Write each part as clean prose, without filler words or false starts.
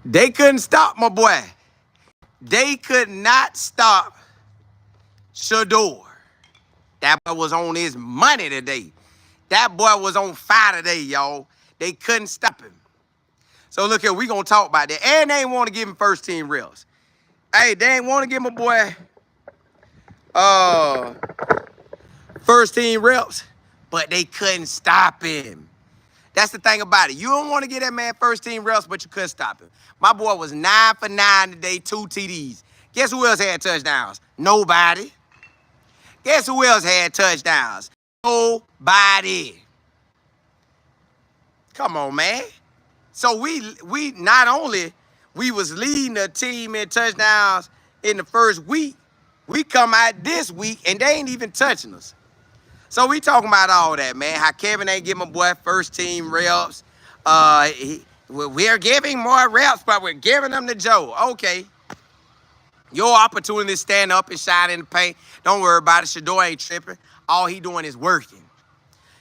They couldn't stop my boy. They could not stop Shedeur. That boy was on his money today. That boy was on fire today, y'all. They couldn't stop him. So look here, we gonna talk about that. And they ain't want to give him first team reps. Hey, they ain't want to give my boy first team reps, but they couldn't stop him. That's the thing about it. You don't want to get that man first team reps, but you couldn't stop him. My boy was 9 for 9 today, 2 TDs. Guess who else had touchdowns? Nobody. Guess who else had touchdowns? Nobody. Come on, man. So we not only we was leading the team in touchdowns in the first week, we come out this week and they ain't even touching us. So we talking about all that, man. How Kevin ain't giving my boy first team reps. We're giving more reps, but we're giving them to Joe. Okay. Your opportunity to stand up and shine in the paint. Don't worry about it. Shedeur ain't tripping. All he doing is working.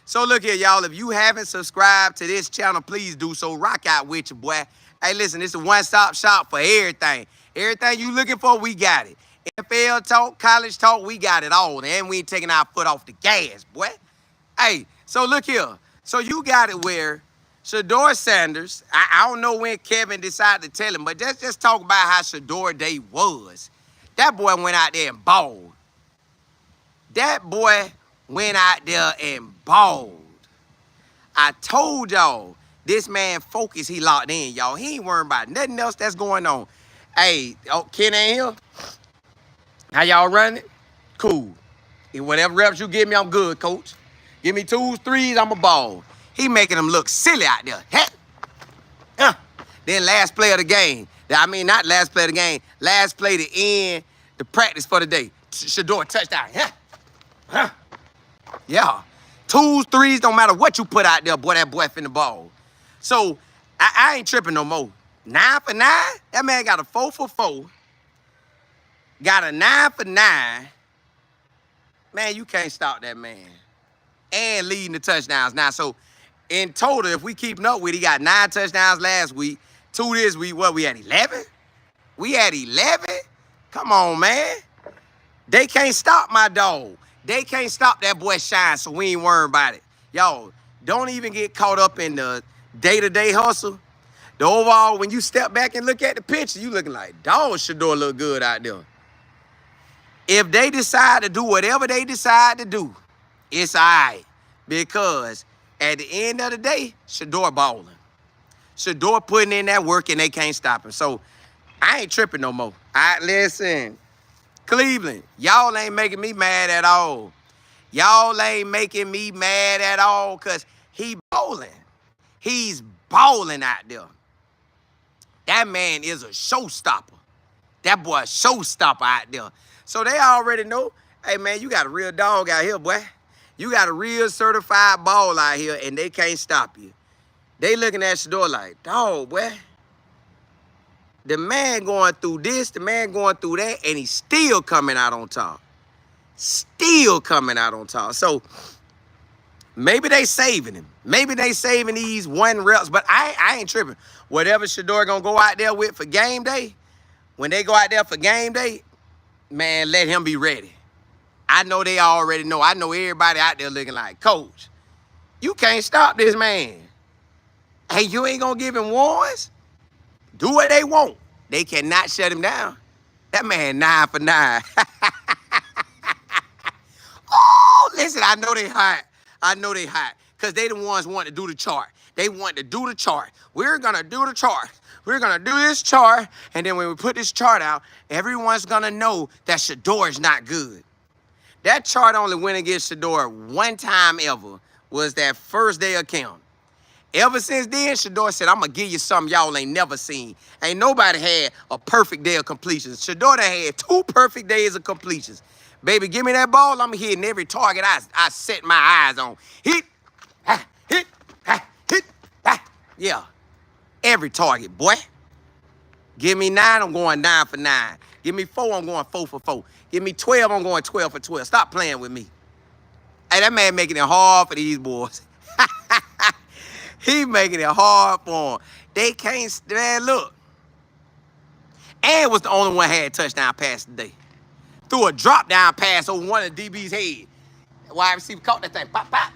So look here, y'all. If you haven't subscribed to this channel, please do so. Rock out with your boy. Hey, listen, this is a one-stop shop for everything. Everything you looking for, we got it. NFL talk, college talk, we got it all. And we ain't taking our foot off the gas, boy. Hey, so look here. So you got it where Shedeur Sanders, I don't know when Kevin decided to tell him, but let's just talk about how Shedeur Day was. That boy went out there and balled. That boy went out there and balled. I told y'all, this man focused, he locked in, y'all. He ain't worrying about nothing else that's going on. Hey, Ken ain't here? How y'all running? Cool. And whatever reps you give me, I'm good, coach. Give me 2s, 3s, I'm a ball. He making them look silly out there. Then last play of the game. I mean, not last play of the game. Last play to end the practice for the day. Shedeur touchdown. Yeah. 2s, 3s, don't matter what you put out there, boy, that boy finna ball. So, I ain't tripping no more. 9 for 9? That man got a 4 for 4. Got a 9 for 9. Man, you can't stop that man. And leading the touchdowns now. So, in total, if we keeping up with it, he got 9 touchdowns last week. 2 this week. What, we had 11? We had 11? Come on, man. They can't stop my dog. They can't stop that boy shine, so we ain't worrying about it. Y'all, don't even get caught up in the day-to-day hustle. The overall, when you step back and look at the picture, you looking like, dog, Shedeur look good out there. If they decide to do whatever they decide to do, it's all right. Because at the end of the day, Shedeur balling. Shedeur putting in that work and they can't stop him. So I ain't tripping no more. Listen, Cleveland, y'all ain't making me mad at all. Y'all ain't making me mad at all because he balling. He's balling out there. That man is a showstopper. That boy a showstopper out there. So they already know, hey, man, you got a real dog out here, boy. You got a real certified ball out here, and they can't stop you. They looking at Shedeur like, dog, boy. The man going through this, the man going through that, and he's still coming out on top. Still coming out on top. So maybe they saving him. Maybe they saving these 1 reps, but I ain't tripping. Whatever Shedeur gonna go out there with for game day, when they go out there for game day, man, let him be ready. I know they already know. I know everybody out there looking like, coach, you can't stop this man. Hey, you ain't gonna give him warns? Do what they want. They cannot shut him down. That man 9 for 9. Oh, listen, I know they hot. I know they hot. Because they the ones want to do the chart. They want to do the chart. We're going to do the chart. We're going to do this chart. And then when we put this chart out, everyone's going to know that Shedeur is not good. That chart only went against Shedeur 1 time ever. Was that first day of camp. Ever since then, Shedeur said, I'm going to give you something y'all ain't never seen. Ain't nobody had a perfect day of completions. Shedeur had 2 perfect days of completions. Baby, give me that ball. I'm hitting every target I set my eyes on. Hit, hit, hit, yeah. Every target, boy. Give me 9, I'm going 9 for 9. Give me 4, I'm going 4 for 4. Give me 12, I'm going 12 for 12. Stop playing with me. Hey, that man making it hard for these boys. He making it hard for them. They can't, man, look. And was the only one had a touchdown pass today. Threw a drop down pass over one of the DB's head. Wide receiver caught that thing. Pop, pop.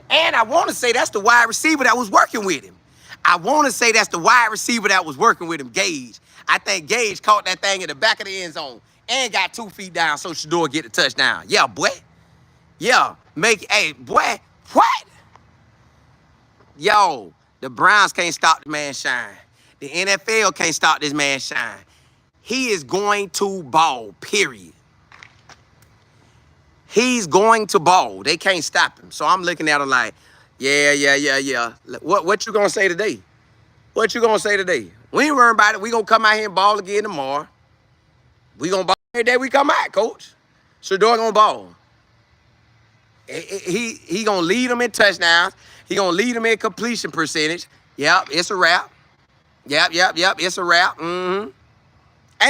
And I want to say that's the wide receiver that was working with him. I want to say that's the wide receiver that was working with him, Gage. I think Gage caught that thing in the back of the end zone and got 2 feet down so Shedeur get the touchdown. Yeah, boy. Yeah. Hey, boy. What? Yo, the Browns can't stop the man shine. The NFL can't stop this man shine. He is going to ball, period. He's going to ball. They can't stop him. So I'm looking at him like, yeah. What you gonna say today? What you gonna say today? We ain't worrying about it. We gonna come out here and ball again tomorrow. We gonna ball every day we come out, coach. Shedeur gonna ball. He gonna lead them in touchdowns. He gonna lead them in completion percentage. Yep, it's a wrap. Yep, it's a wrap. Ain't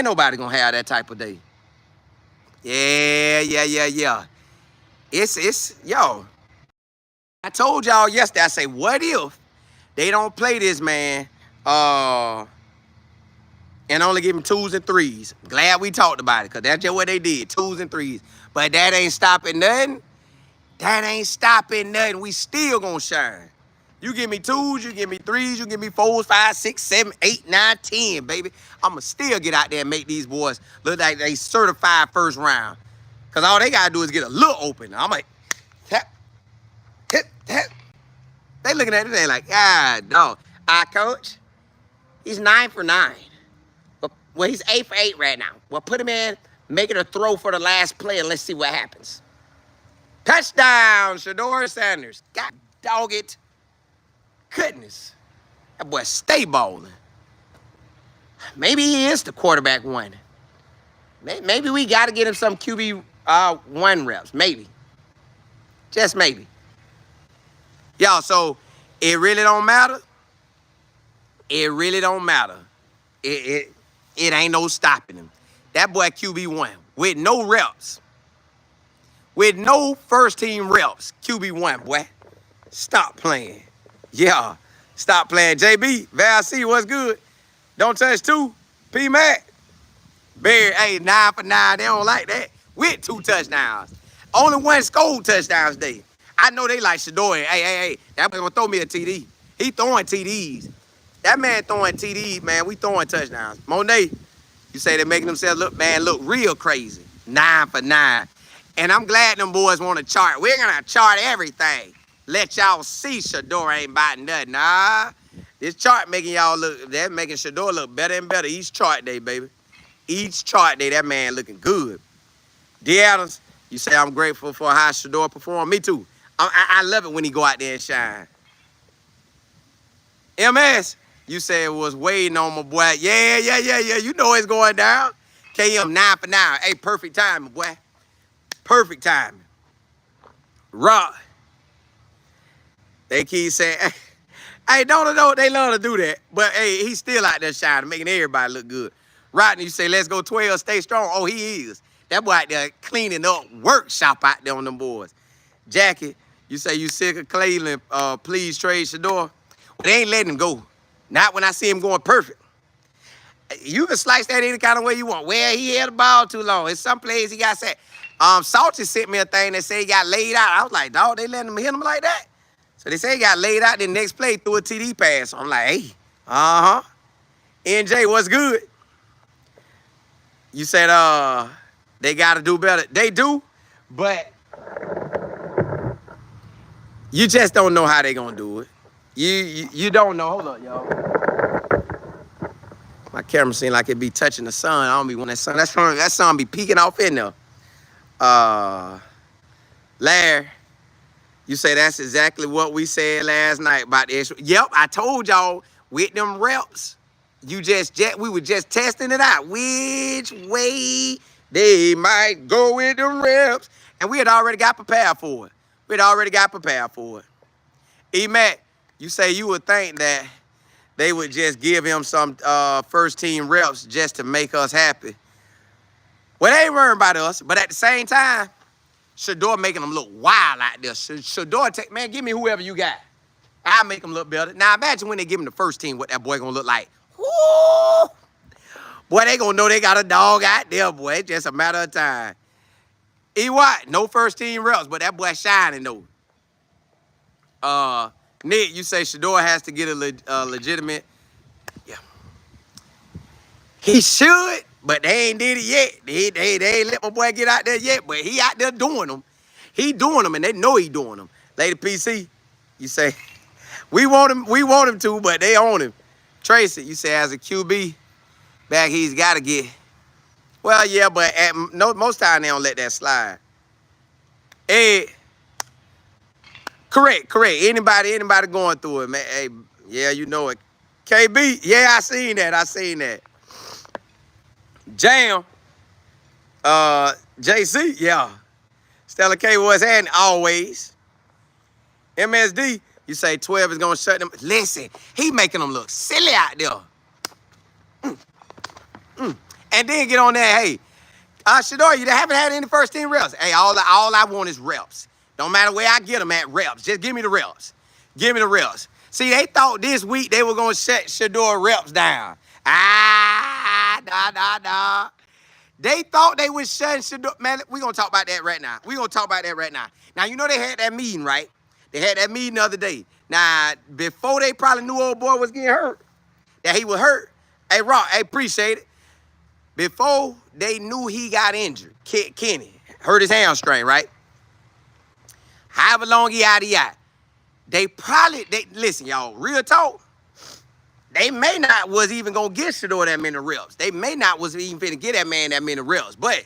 nobody gonna have that type of day. Yeah. Yo. I told y'all yesterday, I say, what if they don't play this man and only give him 2s and 3s? Glad we talked about it, because that's just what they did, 2s and 3s. But that ain't stopping nothing. That ain't stopping nothing. We still gonna shine. You give me 2s, you give me 3s, you give me 4s, 5, 6, 7, 8, 9, 10, baby. I'ma still get out there and make these boys look like they certified first round. Because all they got to do is get a little open. I'm like, tap. They looking at it, they like, dog. Coach, he's 9 for 9. Well, he's 8 for 8 right now. Well, put him in, make it a throw for the last play, and let's see what happens. Touchdown, Shedeur Sanders. God dog it. Goodness. That boy stay balling. Maybe he is the quarterback one. Maybe we got to get him some QB 1 reps. Maybe. Just maybe. Y'all, so it really don't matter. It really don't matter. It ain't no stopping him. That boy QB1 with no reps. With no first team reps. QB1, boy. Stop playing. Yeah. Stop playing. JB, Val C, what's good? Don't touch 2. P-Mac. Barry, hey, 9 for 9. They don't like that. With 2 touchdowns. Only 1 scored touchdowns today. I know they like Shedeur. Hey. That man gonna throw me a TD. He throwing TDs. That man throwing TDs, man. We throwing touchdowns. Monet, you say they're making themselves look real crazy. 9 for 9. And I'm glad them boys want to chart. We're gonna chart everything. Let y'all see Shedeur ain't biting nothing. Nah. This chart making y'all look, they're making Shedeur look better and better each chart day, baby. Each chart day, that man looking good. D. Adams, you say I'm grateful for how Shedeur performed. Me too. I love it when he go out there and shine. MS, you say it was waiting on my boy. Yeah. You know it's going down. KM 9 for 9. Hey, perfect timing, boy. Perfect timing. Rock. They keep saying, hey, don't they love to do that. But hey, he's still out there shining, making everybody look good. Rodney, you say, let's go 12, stay strong. Oh, he is. That boy out there cleaning up workshop out there on them boys. Jackie, you say you sick of Cleveland, please trade Shedeur. Well, they ain't letting him go. Not when I see him going perfect. You can slice that any kind of way you want. Well, he had the ball too long. In some plays he got set. Salty sent me a thing that said he got laid out. I was like, dog, they letting him hit him like that? So they say he got laid out, then next play threw a TD pass. So I'm like, hey, NJ, what's good? You said they got to do better. They do, but you just don't know how they going to do it. You don't know. Hold up, y'all. My camera seems like it be touching the sun. I don't be wanting that sun be peeking off in there. Larry, you say that's exactly what we said last night about the extra. Yep, I told y'all with them reps, we were just testing it out. Which way they might go with the reps. And we had already got prepared for it. E-Mac, you say you would think that they would just give him some first team reps just to make us happy. Well, they ain't worrying about us, but at the same time, Shedeur making them look wild out there. Shedeur, man, give me whoever you got. I'll make them look better. Now, imagine when they give him the first team, what that boy gonna look like. Woo! Boy, they gonna know they got a dog out there, boy. It's just a matter of time. EY, no first team reps, but that boy shining though. Nick, you say Shedeur has to get a legitimate. Yeah. He should, but they ain't did it yet. They ain't let my boy get out there yet, but he out there doing them. He doing them, and they know he doing them. Lady PC, you say, we want him to, but they own him. Tracy, you say, as a QB, back he's got to get. Well, yeah, but most time they don't let that slide. Ed, correct. Anybody going through it, man. Hey, yeah, you know it. KB, yeah, I seen that. Jam, JC, yeah. Stella K was and always. MSD, you say 12 is gonna shut them. Listen, he making them look silly out there. And then get on there, hey, Shedeur, you haven't had any first team reps. Hey, all I want is reps. Don't matter where I get them at, reps. Just give me the reps. Give me the reps. See, they thought this week they were gonna shut Shedeur reps down. Nah. They thought they was shutting Shedeur. Man, we gonna talk about that right now. Now, you know they had that meeting, right? They had that meeting the other day. Now, before they probably knew old boy was getting hurt, that he was hurt. Hey, Rock, I appreciate it. Before they knew he got injured, Kenny hurt his hamstring, right? However long he out. Listen, y'all, real talk. They may not was even gonna get Shedeur that many reps. They may not was even finna get that man that many reps. But,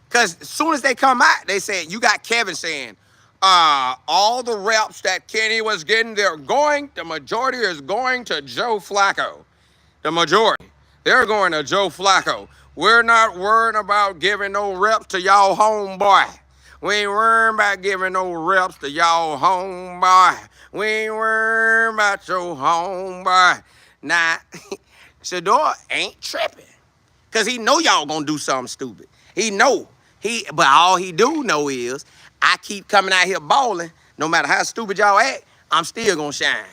cause as soon as they come out, they said, you got Kevin saying, all the reps that Kenny was getting, the majority is going to Joe Flacco. The majority. They're going to Joe Flacco. We're not worrying about giving no reps to y'all homeboy. We ain't worrying about giving no reps to y'all homeboy. We ain't worrying about your homeboy. Nah, Shedeur ain't tripping. Because he know y'all gonna do something stupid. He know. But all he do know is, I keep coming out here balling. No matter how stupid y'all act, I'm still gonna shine.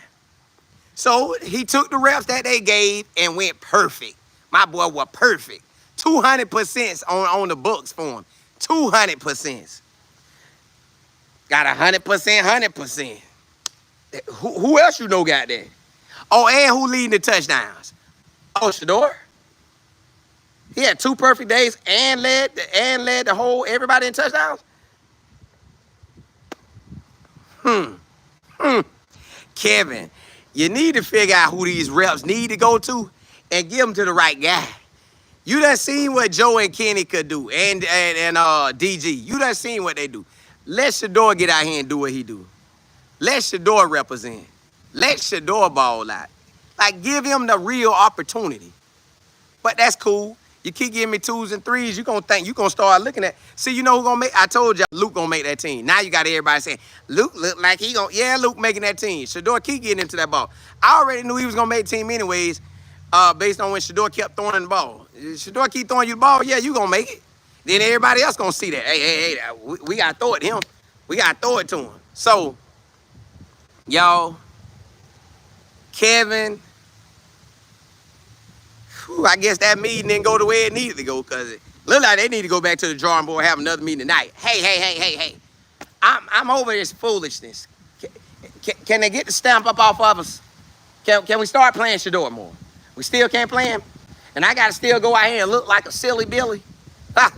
So he took the reps that they gave and went perfect. My boy was perfect. 200% on the books for him. 200%. Got 100%. Who else you know got that? Oh, and who leading the touchdowns? Oh, Shedeur. He had 2 perfect days and led the whole everybody in touchdowns. Kevin, you need to figure out who these reps need to go to and give them to the right guy. You done seen what Joe and Kenny could do, and DG. You done seen what they do. Let Shedeur get out here and do what he do. Let Shedeur represent. Let Shedeur ball out. Like, give him the real opportunity. But that's cool. You keep giving me 2s and 3s, you gonna start looking at. See, you know who gonna make? I told you Luke gonna make that team. Now you got everybody saying, Luke look like he gonna, yeah, Luke making that team. Shedeur keep getting into that ball. I already knew he was gonna make the team anyways, based on when Shedeur kept throwing the ball. Shedeur keep throwing you the ball, yeah, you gonna make it. Then everybody else gonna see that. Hey, we gotta throw it to him. We gotta throw it to him. So, y'all, Kevin, I guess that meeting didn't go the way it needed to go, because it looked like they need to go back to the drawing board and have another meeting tonight. Hey. I'm over this foolishness. Can they get the stamp up off of us? Can we start playing Shedeur more? We still can't play him? And I got to still go out here and look like a silly Billy? Ha!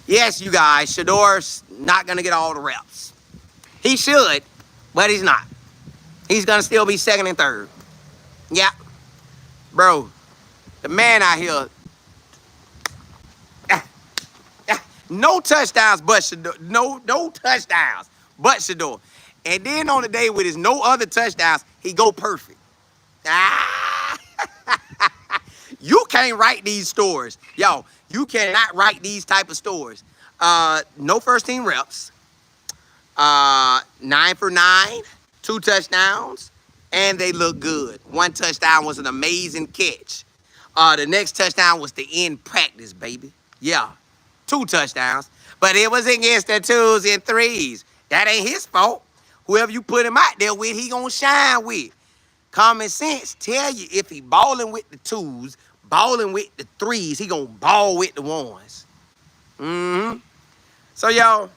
Yes, you guys, Shedeur's not going to get all the reps. He should, but he's not. He's going to still be 2nd and 3rd. Yeah. Bro, the man out here, no touchdowns but Shedeur. No touchdowns but Shedeur. And then on the day with his no other touchdowns, he go perfect. You can't write these stories. Yo, you cannot write these type of stories. No first team reps. 9 for 9, 2 touchdowns, and they look good. 1 touchdown was an amazing catch. The next touchdown was the end practice, baby. Yeah, 2 touchdowns. But it was against the 2s and 3s. That ain't his fault. Whoever you put him out there with, he gonna shine with. Common sense tell you if he balling with the 2s, balling with the threes. He gonna ball with the ones. So y'all,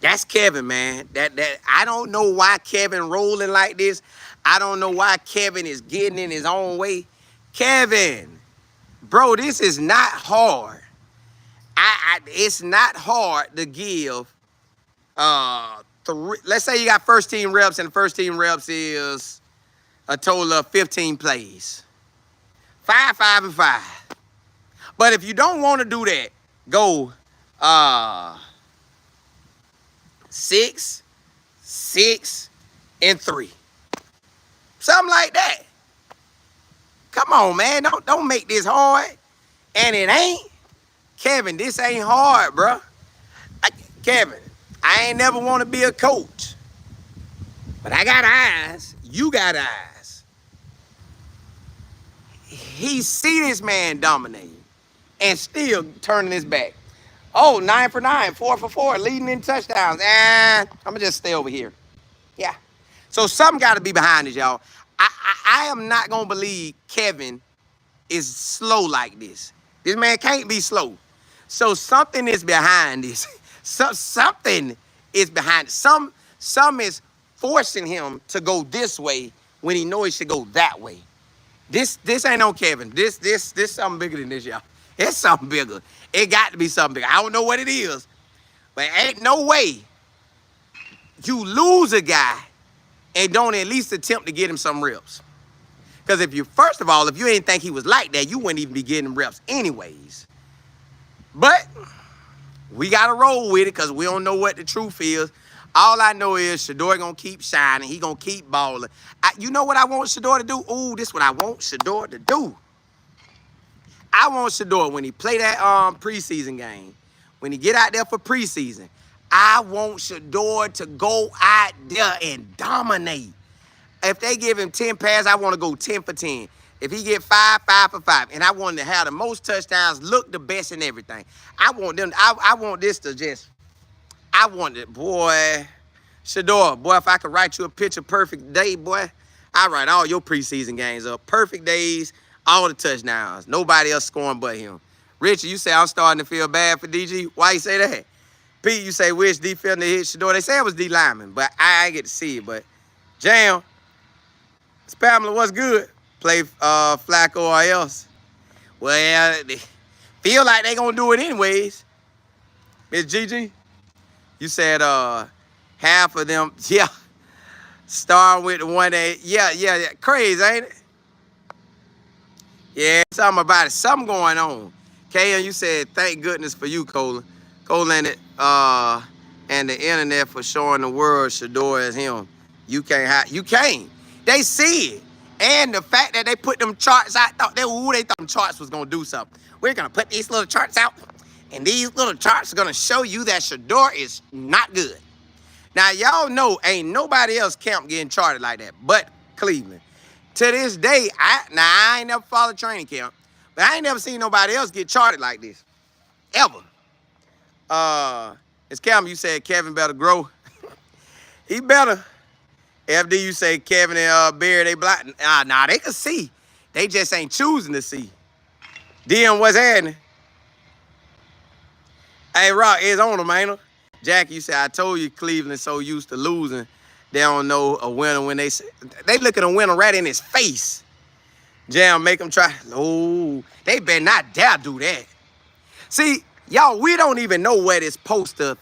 that's Kevin, man. That I don't know why Kevin rolling like this. I don't know why Kevin is getting in his own way. Kevin, bro, this is not hard. It's not hard to give let's say you got first team reps, and the first team reps is a total of 15 plays. 5, 5, and 5. But if you don't want to do that, go 6, 6, and 3. Something like that. Come on, man. Don't make this hard. And it ain't. Kevin, this ain't hard, bro. Kevin, I ain't never want to be a coach. But I got eyes. You got eyes. He see this man dominating and still turning his back. Oh, 9 for 9, 4 for 4, leading in touchdowns. I'm going to just stay over here. Yeah. So something got to be behind this, y'all. I am not going to believe Kevin is slow like this. This man can't be slow. So something is behind this. Something is behind it. Some is forcing him to go this way when he knows he should go that way. This ain't on Kevin. This something bigger than this, y'all. It's something bigger. It got to be something bigger. I don't know what it is, but ain't no way you lose a guy and don't at least attempt to get him some reps. Because first of all, if you didn't think he was like that, you wouldn't even be getting him reps anyways. But we got to roll with it because we don't know what the truth is. All I know is Shedeur going to keep shining. He going to keep balling. You know what I want Shedeur to do? Ooh, this is what I want Shedeur to do. I want Shedeur, when he play that preseason game, when he get out there for preseason, I want Shedeur to go out there and dominate. If they give him 10 passes, I want to go 10 for 10. If he get 5, 5 for 5, and I want him to have the most touchdowns, look the best in everything. I want them. I want this to just. I want it, boy. Shedeur, boy, if I could write you a picture perfect day, boy, I write all your preseason games up. Perfect days, all the touchdowns. Nobody else scoring but him. Richard, you say I'm starting to feel bad for DG. Why you say that? Pete, you say which defender hit Shedeur? They say it was D lineman, but I ain't get to see it. But Jam, Pamela, what's good? Play Flacco or else. Well, they feel like they gonna do it anyways. Miss Gigi, you said half of them, yeah. Starting with the 1A, yeah. Crazy, ain't it? Yeah, something about it. Something going on. KM, you said thank goodness for you, Colin. Colin and the internet for showing the world Shedeur is him. You can't. They see it. And the fact that they put them charts out, they thought them charts was going to do something. We're going to put these little charts out, and these little charts are going to show you that Shedeur is not good. Now, y'all know ain't nobody else camp getting charted like that but Cleveland. To this day, I ain't never followed training camp, but I ain't never seen nobody else get charted like this, ever. It's Cam, you said Kevin better grow. He better. FD, you say Kevin and Bear, they blind. Nah, they can see. They just ain't choosing to see. DM, what's happening? Hey, Rock, it's on them, ain't it? Jackie, you say, I told you Cleveland so used to losing, they don't know a winner when they look at a winner right in his face. Jam, make them try. No, they better not dare do that. See, y'all, we don't even know what it's supposed to.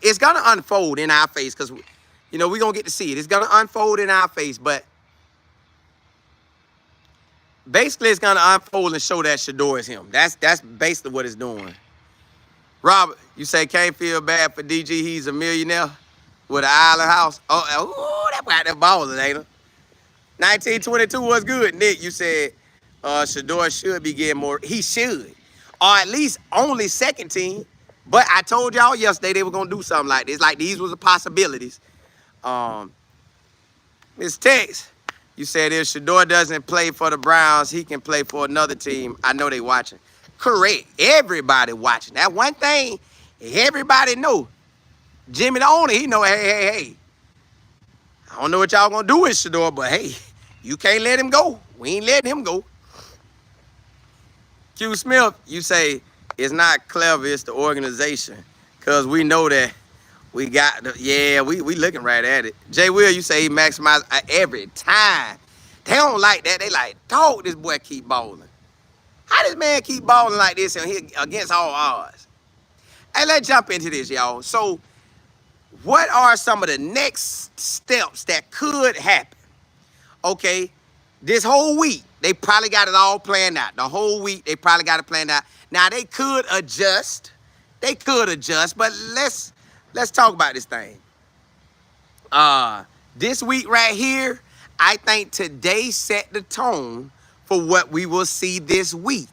It's going to unfold in our face because, you know, we're going to get to see it. It's going to unfold in our face, but basically it's going to unfold and show that Shedeur is him. That's basically what it's doing. Robert, you say can't feel bad for DG. He's a millionaire with an island house. Oh, that boy that balling, ain't it? 1922 was good. Nick, you said Shedeur should be getting more. He should. Or at least only second team. But I told y'all yesterday they were going to do something like this. Like these was the possibilities. Miss Tex, you said if Shedeur doesn't play for the Browns, he can play for another team. I know they watching. Correct. Everybody watching. That one thing everybody know. Jimmy the owner, he know, hey. I don't know what y'all gonna do with Shedeur, but hey, you can't let him go. We ain't letting him go. Q Smith, you say it's not clever, it's the organization. Cause we know that we got the, yeah, we looking right at it. Jay Will, you say he maximize every time. They don't like that. They like, dog, this boy keep balling. How this man keep balling like this and he against all odds? Hey, let's jump into this, y'all. So, what are some of the next steps that could happen? Okay, this whole week, they probably got it all planned out. The whole week, they probably got it planned out. Now, they could adjust. They could adjust, but let's talk about this thing. This week right here, I think today set the tone for what we will see this week.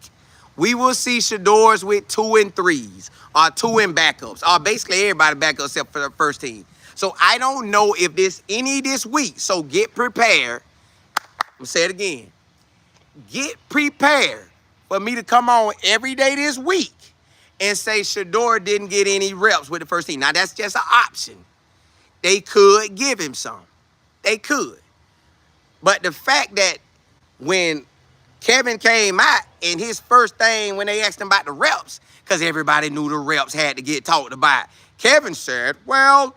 We will see Shedeur's with 2 and 3s, or 2 and backups, or basically everybody backup except for the first team. So I don't know if there's any this week. So get prepared. I'm gonna say it again. Get prepared for me to come on every day this week and say Shedeur didn't get any reps with the first team. Now that's just an option. They could give him some. They could. But the fact that when Kevin came out and his first thing when they asked him about the reps, because everybody knew the reps had to get talked about, Kevin said, well,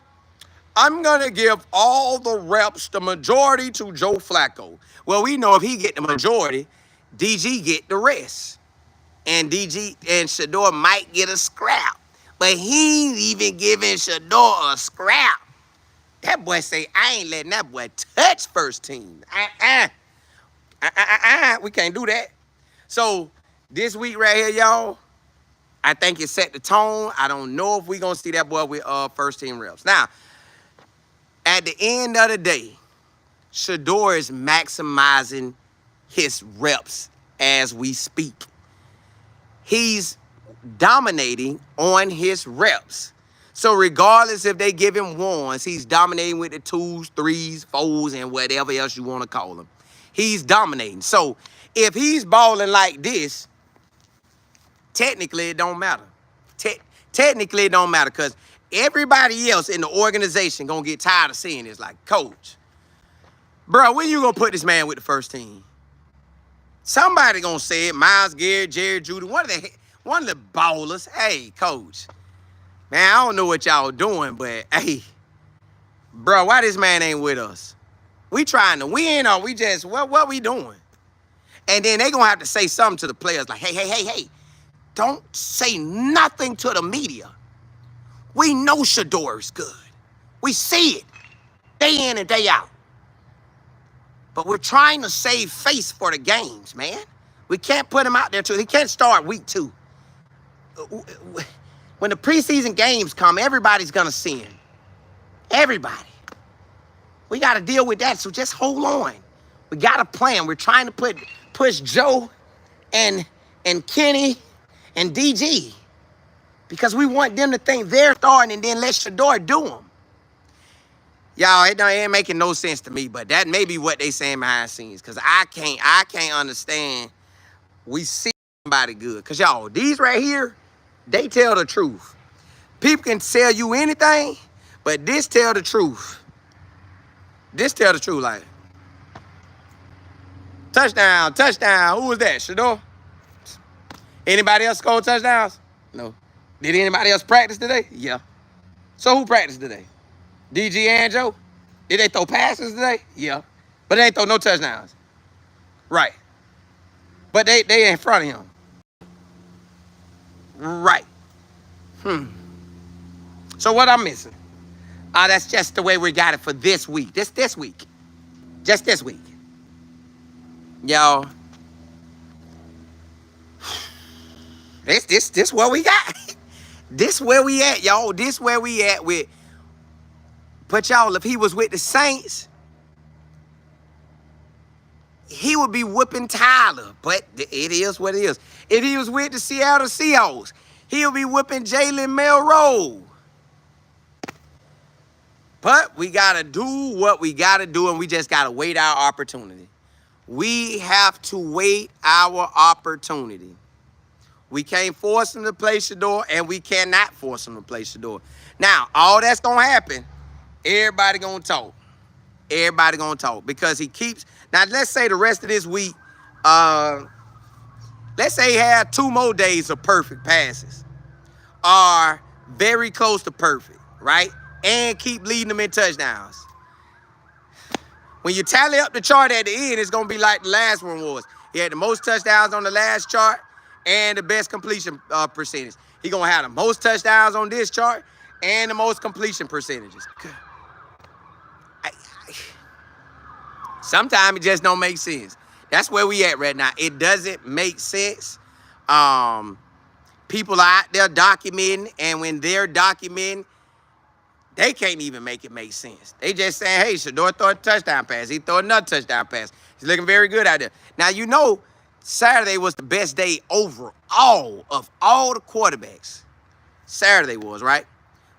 I'm going to give all the reps, the majority, to Joe Flacco. Well, we know if he get the majority, DG get the rest. And DG and Shedeur might get a scrap. But he ain't even giving Shedeur a scrap. That boy say, I ain't letting that boy touch first team. We can't do that. So this week right here, y'all, I think it set the tone. I don't know if we going to see that boy with first team reps. Now, at the end of the day, Shedeur is maximizing his reps as we speak. He's dominating on his reps. So regardless if they give him 1s, he's dominating with the 2s, 3s, 4s, and whatever else you want to call them. He's dominating. So if he's balling like this, technically it don't matter. Technically it don't matter because everybody else in the organization going to get tired of seeing this. Like, coach, bro, when you going to put this man with the first team? Somebody going to say it. Miles Garrett, Jerry Judy, one of the ballers. Hey, coach, man, I don't know what y'all doing, but hey, bro, why this man ain't with us? We trying to win or we just, what we doing? And then they going to have to say something to the players like, hey, don't say nothing to the media. We know Shedeur is good. We see it day in and day out. But we're trying to save face for the games, man. We can't put him out there too. He can't start week 2. When the preseason games come, everybody's going to see him. Everybody. We got to deal with that, so just hold on. We got a plan. We're trying to push Joe and Kenny and DG because we want them to think they're starting and then let Shedeur do them. Y'all, it ain't making no sense to me, but that may be what they saying behind the scenes because I can't understand. We see somebody good because, y'all, these right here, they tell the truth. People can tell you anything, but this tell the truth. This tell the truth, like, touchdown. Who was that, Shedeur? Anybody else score touchdowns? No. Did anybody else practice today? Yeah. So who practiced today? DG and Joe? Did they throw passes today? Yeah. But they ain't throw no touchdowns. Right. But they in front of him. Right. So what I'm missing? That's just the way we got it for this week. This week. Just this week. Y'all. This where we got. This where we at, y'all. This where we at with. But y'all, if he was with the Saints, he would be whooping Tyler. But it is what it is. If he was with the Seattle Seahawks, he'll be whooping Jalen Milroe. But we got to do what we got to do, and we just got to wait our opportunity. We have to wait our opportunity. We can't force him to play Shedeur, and we cannot force him to play Shedeur. Now, all that's going to happen, everybody going to talk. Everybody going to talk because he keeps. Now, let's say the rest of this week, let's say he had 2 more days of perfect passes, are very close to perfect, right? And keep leading them in touchdowns. When you tally up the chart at the end, it's going to be like the last one was. He had the most touchdowns on the last chart and the best completion percentage. He's going to have the most touchdowns on this chart and the most completion percentages. Sometimes it just don't make sense. That's where we at right now. It doesn't make sense. People are out there documenting, and when they're documenting, they can't even make it make sense. They just saying, hey, Shedeur throw a touchdown pass. He throw another touchdown pass. He's looking very good out there. Now, you know, Saturday was the best day overall of all the quarterbacks. Saturday was, right?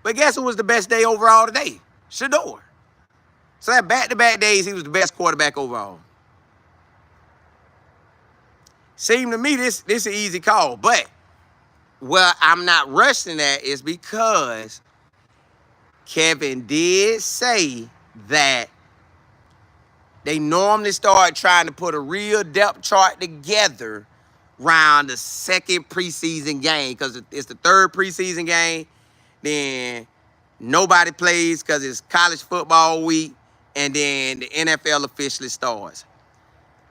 But guess who was the best day overall today? Shedeur. So that back-to-back days, he was the best quarterback overall. Seemed to me this an easy call. But, well, I'm not rushing that is because Kevin did say that they normally start trying to put a real depth chart together around the second preseason game because it's the third preseason game. Then nobody plays because it's college football week, and then the NFL officially starts.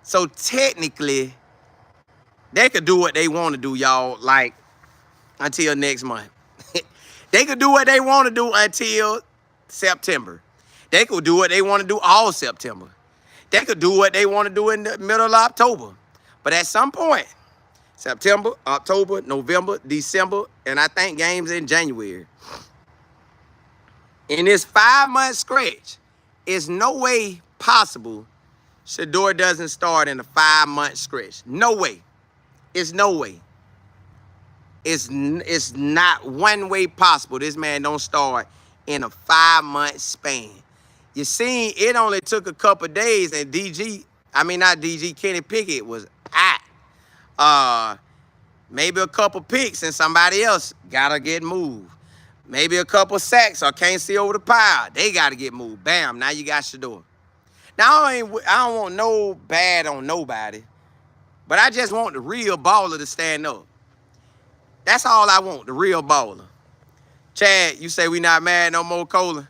So technically, they could do what they want to do, y'all, like until next month. They could do what they want to do until September. They could do what they want to do all September. They could do what they want to do in the middle of October. But at some point, September, October, November, December, and I think games in January. In this 5-month stretch, it's no way possible Shedeur doesn't start in a 5-month stretch. No way. It's no way. It's not one way possible this man don't start in a 5-month span. You see, it only took a couple days, and Kenny Pickett was out. Maybe a couple picks, and somebody else got to get moved. Maybe a couple sacks or can't see over the pile. They got to get moved. Bam, now you got Shedeur. Now, I don't want no bad on nobody, but I just want the real baller to stand up. That's all I want, the real baller. Chad, you say we not mad no more, Colin,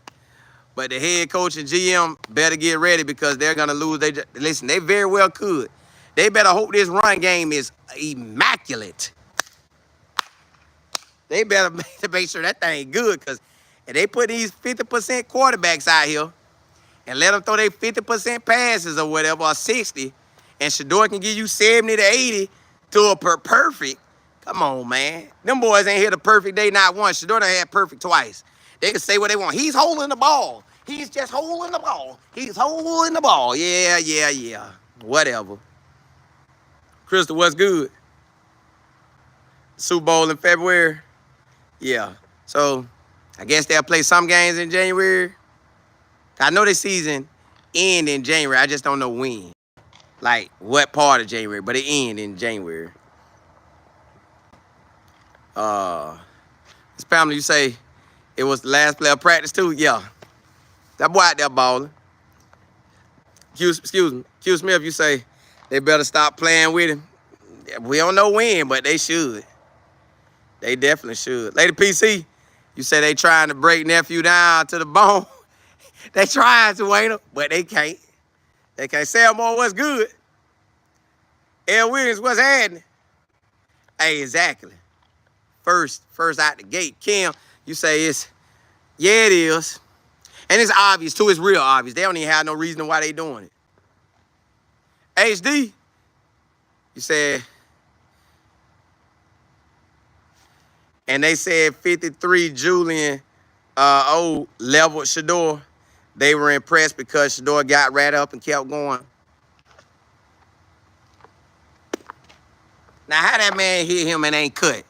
but the head coach and GM better get ready because they're going to lose. Listen, they very well could. They better hope this run game is immaculate. They better make sure that thing good because if they put these 50% quarterbacks out here and let them throw their 50% passes or whatever, or 60, and Shedeur can give you 70 to 80 to a perfect, come on, man. Them boys ain't hit a perfect day not once. Shedeur done had perfect twice. They can say what they want. He's holding the ball. He's just holding the ball. He's holding the ball. Yeah. Whatever. Crystal, what's good? Super Bowl in February? Yeah. So, I guess they'll play some games in January. I know the season end in January. I just don't know when. Like, what part of January. But it end in January. This family, you say it was the last play of practice too? Yeah. That boy out there balling. Excuse me. Q Smith, you say they better stop playing with him. We don't know when, but they should. They definitely should. Lady PC, you say they trying to break nephew down to the bone. They trying to, ain't them? But they can't. They can't. Selmore, what's good? L. Williams, what's happening? Hey, exactly. First out the gate. Kim, you say yeah, it is. And it's obvious, too. It's real obvious. They don't even have no reason why they doing it. HD, you said, and they said 53 Julian leveled Shedeur. They were impressed because Shedeur got right up and kept going. Now, how that man hit him and ain't cut?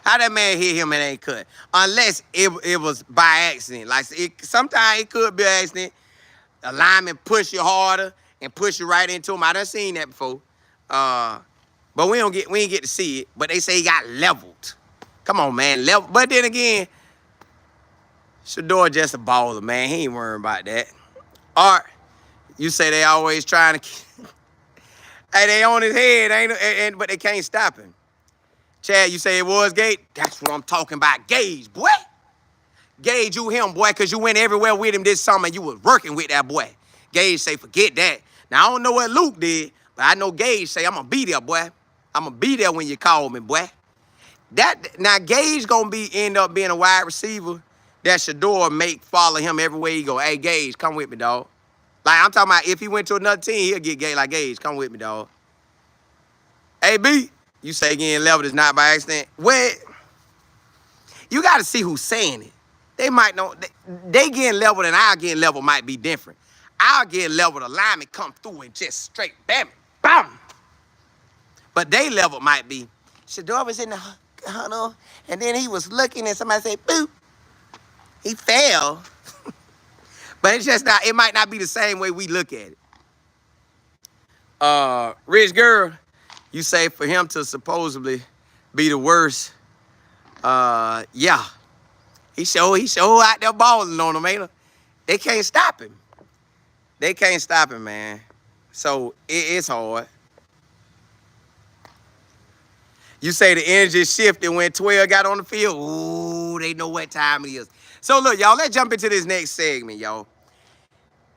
How that man hit him and ain't cut? Unless it was by accident. Like, sometimes it could be an accident. A lineman push you harder and push you right into him. I done seen that before. But we ain't get to see it. But they say he got leveled. Come on, man. Level. But then again, Shedeur just a baller, man. He ain't worrying about that. Art, you say they always trying to Hey, they on his head, but they can't stop him. Chad, you say it was Gage? That's what I'm talking about. Gage, boy. Gage, you him, boy, because you went everywhere with him this summer and you was working with that boy. Gage say, forget that. Now, I don't know what Luke did, but I know Gage say, I'm going to be there, boy. I'm going to be there when you call me, boy. Now, Gage going to end up being a wide receiver that Shedeur make follow him everywhere he go. Hey, Gage, come with me, dog. Like, I'm talking about if he went to another team, he'll get Gage like, Gage, come with me, dog. Hey, B, you say getting leveled is not by accident. Well, you got to see who's saying it. They might know, they getting leveled and our getting leveled might be different. Our getting leveled, a lineman come through and just straight bam, bam. But they level might be, Shedeur was in the huddle, and then he was looking and somebody said, boop. He fell. But it's just not, it might not be the same way we look at it. Rich girl, you say for him to supposedly be the worst, yeah. He show out there balling on them, ain't it? They can't stop him. They can't stop him, man. So it's hard. You say the energy shifted when 12 got on the field. Ooh, they know what time it is. So look, y'all, let's jump into this next segment, y'all.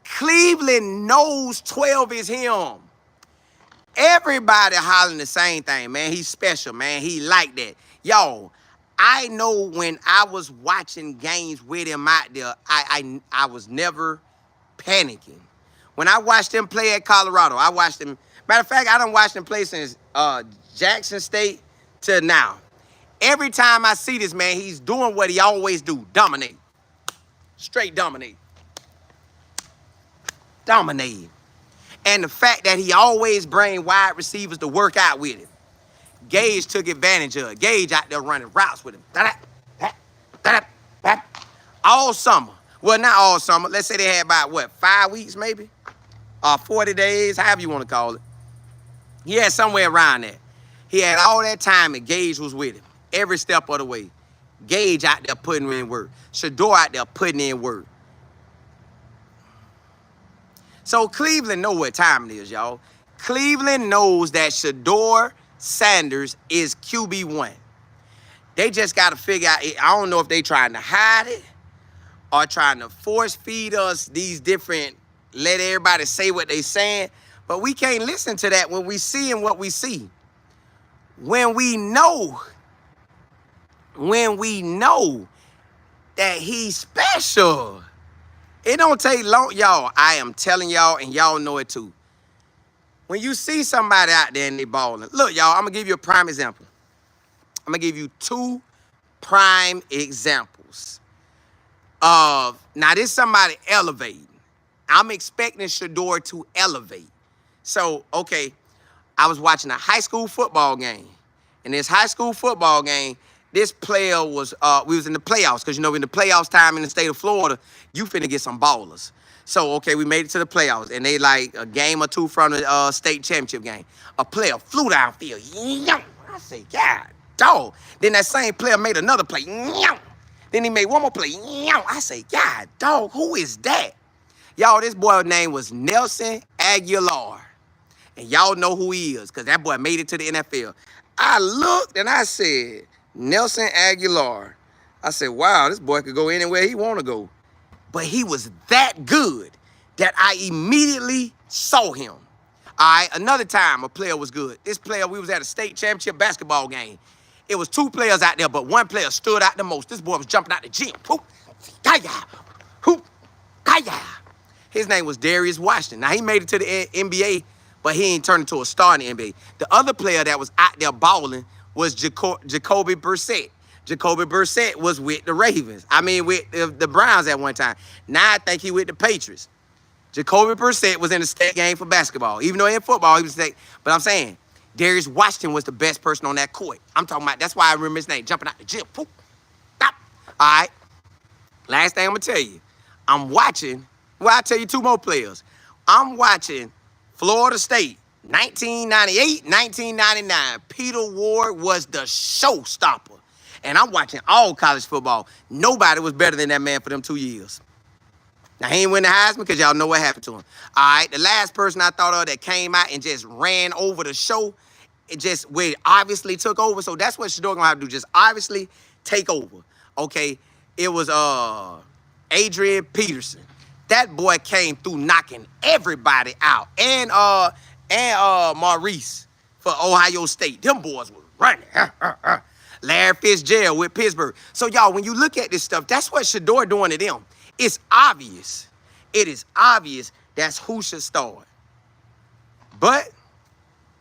Cleveland knows 12 is him. Everybody hollering the same thing, man. He's special, man. He like that. Y'all, I know when I was watching games with him out there, I was never panicking. When I watched him play at Colorado, I watched him. Matter of fact, I done watched him play since Jackson State to now. Every time I see this man, he's doing what he always do. Dominate. Straight dominate. Dominate. And the fact that he always bring wide receivers to work out with him. Gage took advantage of it. Gage out there running routes with him. All summer. Well, not all summer. Let's say they had about, what, 5 weeks maybe? 40 days, however you want to call it. He had somewhere around there. He had all that time and Gage was with him. Every step of the way. Gage out there putting in work. Shedeur out there putting in work. So Cleveland know what time it is, y'all. Cleveland knows that Shedeur Sanders is QB1. They just got to figure out, I don't know if they trying to hide it or trying to force feed us these different, let everybody say what they saying, but we can't listen to that when we see what we see. When we know that he's special. It don't take long, y'all. I am telling y'all, and y'all know it too. When you see somebody out there and they balling, look, y'all, I'm going to give you a prime example. I'm going to give you 2 prime examples of, now this somebody elevating. I'm expecting Shedeur to elevate. So, okay, I was watching a high school football game. In this high school football game, this player was, we was in the playoffs, because, you know, in the playoffs time in the state of Florida, you finna get some ballers. So, okay, we made it to the playoffs, and they like a game or 2 from the state championship game. A player flew downfield. I say, God, dog. Then that same player made another play. Then he made one more play. I say, God, dog, who is that? Y'all, this boy's name was Nelson Aguilar. And y'all know who he is, because that boy made it to the NFL. I looked and I said, Nelson Aguilar. I said, wow, this boy could go anywhere he want to go. But he was that good that I immediately saw him. All right, another time a player was good. This player, we was at a state championship basketball game. It was 2 players out there, but one player stood out the most. This boy was jumping out the gym. Hoop, kaya, hoop, kaya. His name was Darius Washington. Now, he made it to the NBA, but he ain't turned into a star in the NBA. The other player that was out there balling was Jacoby Brissett. Jacoby Brissett was with the Ravens. I mean, with the Browns at one time. Now I think he with the Patriots. Jacoby Brissett was in the state game for basketball. Even though in football, he was state. But I'm saying, Darius Washington was the best person on that court. I'm talking about, that's why I remember his name, jumping out the gym. Poof, stop. All right. Last thing I'm going to tell you. I'm watching, well, I'll tell you 2 more players. I'm watching Florida State, 1998, 1999. Peter Ward was the showstopper. And I'm watching all college football. Nobody was better than that man for them 2 years. Now, he ain't win the Heisman because y'all know what happened to him. All right, the last person I thought of that came out and just ran over the show, it just, where it obviously took over. So that's what Shedeur gonna have to do, just obviously take over. Okay, it was Adrian Peterson. That boy came through knocking everybody out. And Maurice for Ohio State. Them boys were running. Larry Fitzgerald with Pittsburgh. So, y'all, when you look at this stuff, that's what Shedeur doing to them. It's obvious. It is obvious that's who should start. But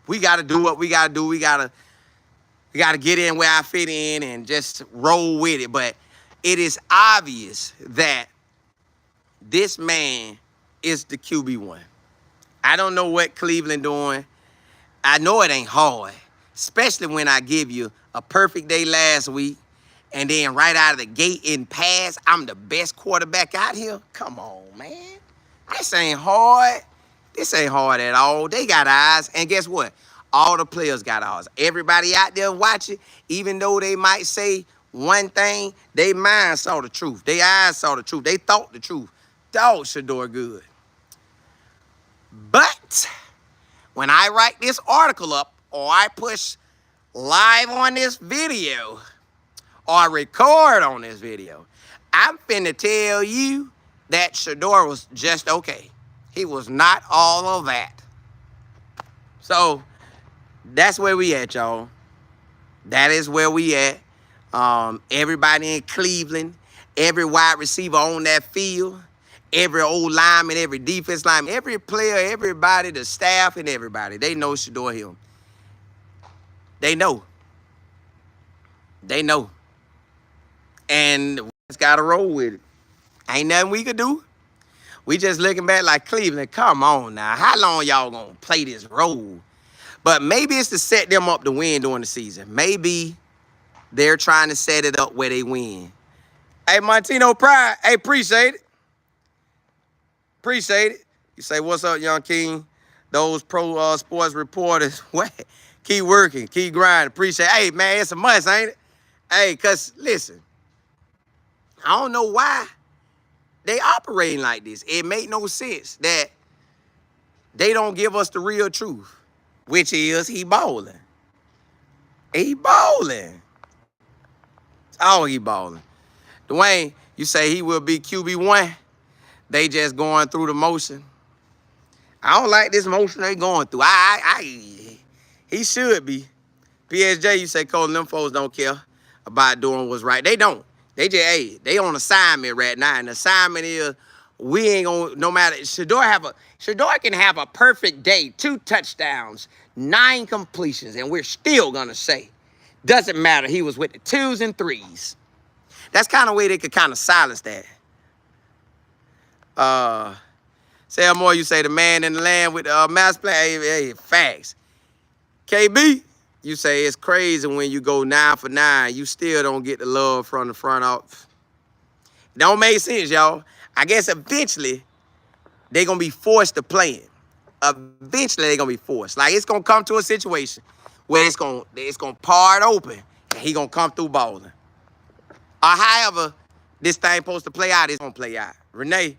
we got to do what we got to do. We got to get in where I fit in and just roll with it. But it is obvious that this man is the QB1. I don't know what Cleveland doing. I know it ain't hard, especially when I give you a perfect day last week and then right out of the gate in pass, I'm the best quarterback out here. Come on, man. This ain't hard. This ain't hard at all. They got eyes, and guess what? All the players got eyes. Everybody out there watching, even though they might say one thing, they mind saw the truth. Their eyes saw the truth. They thought the truth. Dog, Shedeur good. But when I write this article up or I push live on this video or record on this video, I'm finna tell you that Shedeur was just okay. He was not all of that. So that's where we at, y'all. That is where we at. Everybody in Cleveland, every wide receiver on that field, every old lineman, every defense lineman, every player, everybody, the staff and everybody, they know Shedeur Hill. They know. They know. And we just got to roll with it. Ain't nothing we could do. We just looking back like Cleveland, come on now. How long y'all going to play this role? But maybe it's to set them up to win during the season. Maybe they're trying to set it up where they win. Hey, Montino Pride, hey, appreciate it. Appreciate it. You say, what's up, Young King? Those pro sports reporters, what? Keep working, keep grinding. Appreciate it. Hey, man, it's a must, ain't it? Hey, because, listen, I don't know why they operating like this. It make no sense that they don't give us the real truth, which is he balling. He balling. Oh, he balling. Dwayne, you say he will be QB1. They just going through the motion. I don't like this motion they going through. He should be. PSJ, you say, Colin, them folks don't care about doing what's right. They don't. They just, hey, they on assignment right now. And the assignment is we ain't gonna, no matter, Shedeur can have a perfect day, 2 touchdowns, 9 completions, and we're still gonna say, doesn't matter, he was with the 2s and 3s. That's kind of way they could kind of silence that. Say more, you say the man in the land with mass play. Hey, facts. KB, you say it's crazy when you go 9 for 9. You still don't get the love from the front office. Don't make sense, y'all. I guess eventually they're going to be forced to play it. Eventually they're going to be forced. Like it's going to come to a situation where it's going to part open and he going to come through balling. Or however this thing supposed to play out, it's going to play out. Renee,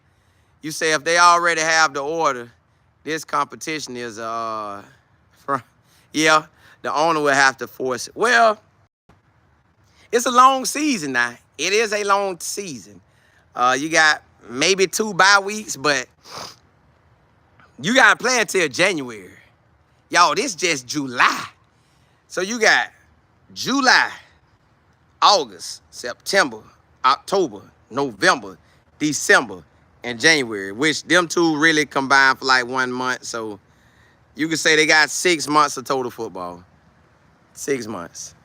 you say if they already have the order, this competition is, yeah, the owner will have to force it. Well, it's a long season now. It is a long season. You got maybe 2 bye weeks, but you got to play until January. Y'all, this just July. So you got July, August, September, October, November, December, and January, which them 2 really combined for like 1 month. So you could say they got 6 months of total football. 6 months.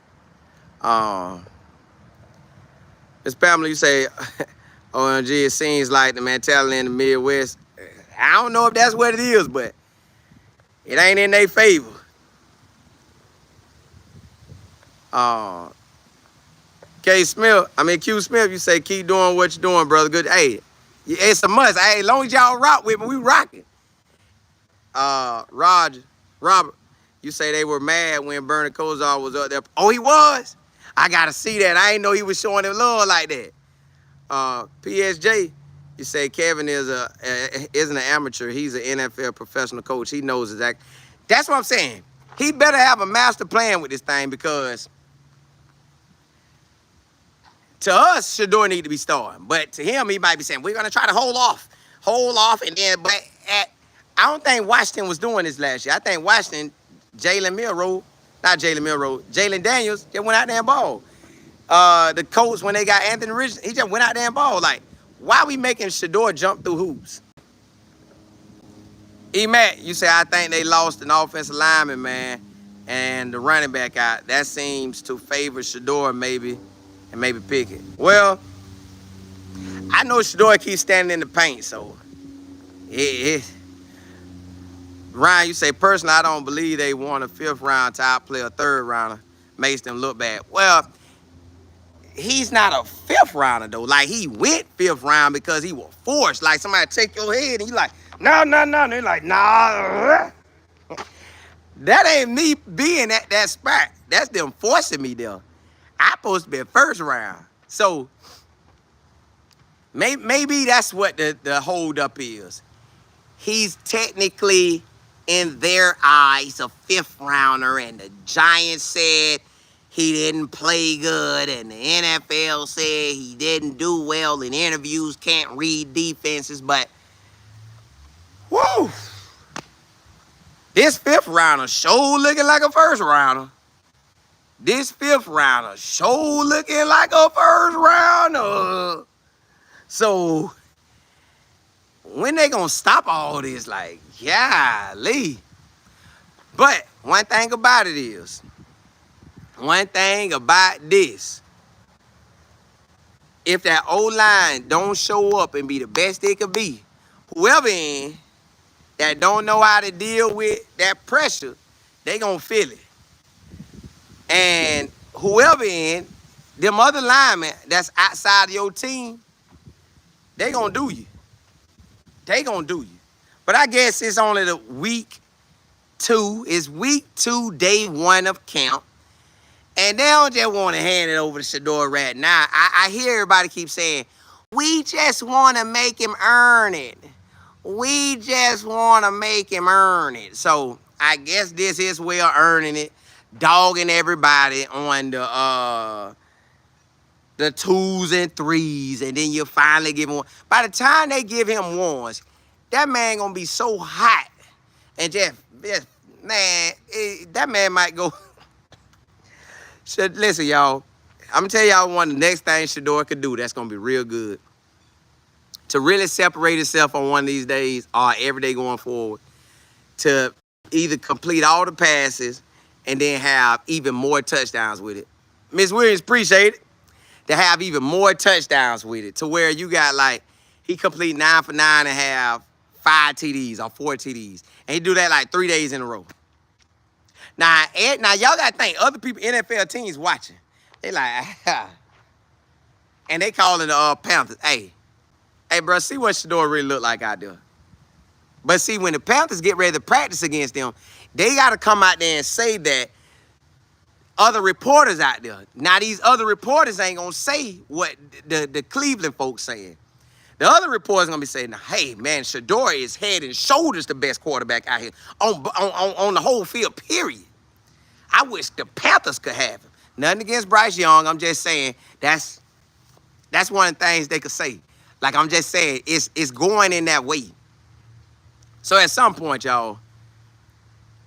Miss Pamela, you say, OMG, it seems like the mentality in the Midwest. I don't know if that's what it is, but it ain't in their favor. Q Smith, you say, keep doing what you're doing, brother. Good. Hey, it's a must. Hey, as long as y'all rock with me, we rocking. Robert, you say they were mad when Bernie Kosar was up there. Oh, he was? I got to see that. I ain't know he was showing him love like that. PSJ, You say Kevin isn't an amateur. He's an NFL professional coach. He knows exactly. That's what I'm saying. He better have a master plan with this thing because to us, Shedeur need to be starting. But to him, he might be saying, we're going to try to hold off. And then, I don't think Washington was doing this last year. I think Washington, Jalen Daniels, just went out there and balled. The Colts, when they got Anthony Richardson, he just went out there and balled. Like, why are we making Shedeur jump through hoops? E-Mac, you say, I think they lost an offensive lineman, man, and the running back out. That seems to favor Shedeur maybe, and maybe Pickett. Well, I know Shedeur keeps standing in the paint, so Ryan, you say, personally, I don't believe they want a 5th round to outplay a 3rd rounder. Makes them look bad. Well, he's not a 5th rounder, though. Like, he went 5th round because he was forced. Like, somebody take your head, and you like, no. And they're like, nah. That ain't me being at that spot. That's them forcing me there. I'm supposed to be 1st round. So, maybe that's what the holdup is. He's technically, in their eyes, a 5th rounder, and the Giants said he didn't play good, and the NFL said he didn't do well in interviews, can't read defenses, but woo! This 5th rounder sure looking like a 1st rounder. This 5th rounder sure looking like a 1st rounder. So, when they gonna stop all this? Like, golly. But one thing about this, if that O-line don't show up and be the best they could be, whoever in that don't know how to deal with that pressure, they gonna feel it. And whoever in, them other linemen that's outside of your team, they gonna do you. But I guess it's only the week 2. It's week 2, day 1 of camp. And they don't just want to hand it over to Shedeur right now. I hear everybody keep saying, we just want to make him earn it. So I guess this is way of earning it, dogging everybody on the 2s and 3s, and then you finally give him one. By the time they give him 1s, that man gonna be so hot, and just man, that man might go. Listen, y'all, I'm gonna tell y'all one of the next things Shedeur could do that's gonna be real good. To really separate itself on one of these days or every day going forward, to either complete all the passes and then have even more touchdowns with it. Miss Williams, appreciate it. To have even more touchdowns with it, to where you got like, he complete 9 for 9 and have 5 TDs or 4 TDs. And he do that like 3 days in a row. Now y'all got to think, other people, NFL teams watching. They like, and they calling the Panthers, hey, bro, see what Shedeur really look like out there. But see, when the Panthers get ready to practice against them, they got to come out there and say that other reporters out there. Now, these other reporters ain't going to say what the Cleveland folks saying. The other reporters going to be saying, hey, man, Shedeur is head and shoulders the best quarterback out here on the whole field, period. I wish the Panthers could have him. Nothing against Bryce Young. I'm just saying that's one of the things they could say. Like, I'm just saying, it's going in that way. So at some point, y'all,